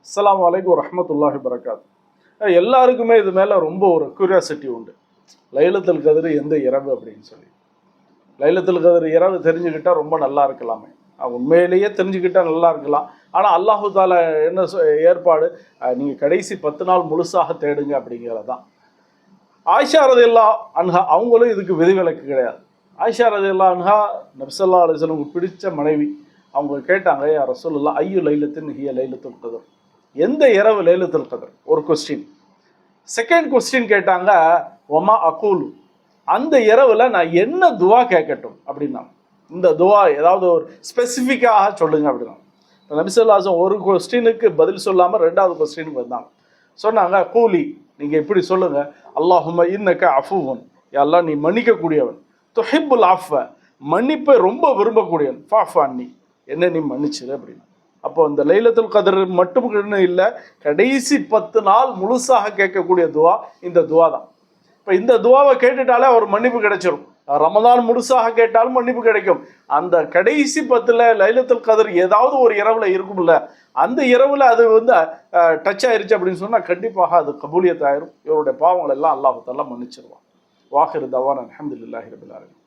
அஸ்ஸலாமு அலைக்கும் வரஹ்மத்துல்லாஹி வபரகாத். எல்லாருக்குமே இது மேலே ரொம்ப ஒரு கியூரியாசிட்டி உண்டு. லைலத்துல் கத்ர் எந்த இரவு அப்படின்னு சொல்லி. லைலத்துல் கத்ர் இரவு தெரிஞ்சுக்கிட்டா ரொம்ப நல்லா இருக்கலாமே, உண்மையிலேயே தெரிஞ்சுக்கிட்டா நல்லா இருக்கலாம். ஆனால் அல்லாஹு தாலா என்ன ஏற்பாடு, நீங்கள் கடைசி 10 நாள் முழுசாக தேடுங்க அப்படிங்கிறது தான். ஆயிஷா ரலியல்லாஹு அன்ஹா அவங்களும் இதுக்கு விதிவிலக்கு கிடையாது. ஆயிஷா ரலியல்லாஹு அன்ஹா நபி ஸல்லல்லாஹு அலைஹி வஸல்லம் பிடிச்ச மனைவி. அவங்க கேட்டாங்க, யா ரசூலுல்லாஹ் ஐயு லைலத்தின் ஹிய லைலத்துல் கத்ர், எந்த இரவு லைலத்துல் கத்ர்? ஒரு கொஸ்டின். செகண்ட் கொஸ்டின் கேட்டாங்க, ஒமா அகூலு, அந்த இரவுல நான் என்ன துவா கேட்கட்டும் அப்படின்னா, இந்த துவா ஏதாவது ஒரு ஸ்பெசிஃபிக்காக சொல்லுங்க அப்படின்னா. நபி ஸல்லல்லாஹு அலைஹி வஸல்லம் ஒரு கொஸ்டினுக்கு பதில் சொல்லாமல் ரெண்டாவது கொஸ்டினுக்கு வந்தாங்க. சொன்னாங்க, கூலி, நீங்கள் இப்படி சொல்லுங்க, அல்லாஹும்ம இன்னக அஃபுவன், அல்லாஹ் நீ மன்னிக்கக்கூடியவன், துஹிப்புல் அஃவ, மன்னிப்பை ரொம்ப விரும்பக்கூடியவன், ஃபஅஃபு அன்னி, என்ன நீ மன்னிச்சிரு அப்படின்னு. அப்போ இந்த லைலத்துல் கத்ர் மட்டும் இல்லை, கடைசி 10 நாள் முழுசாக கேட்கக்கூடிய துவா இந்த துவா தான். இப்போ இந்த துவாவை கேட்டுட்டாலே அவர் மன்னிப்பு கிடைச்சிடும். ரமதான் முழுசாக கேட்டாலும் மன்னிப்பு கிடைக்கும். அந்த கடைசி 10ல் லைலத்துல் கத்ர் ஏதாவது ஒரு இரவுல இருக்கும்ல, அந்த இரவுல அது டச் ஆயிருச்சு அப்படின்னு சொன்னால் கண்டிப்பாக அது கபூலியத் ஆயிரும். இவருடைய பாவங்கள் எல்லாம் அல்லாஹ் தஆலா மன்னிச்சிருவான். வாஹிர் தவானா அல்ஹம்துலில்லாஹி ரப்பில் ஆலமீன்.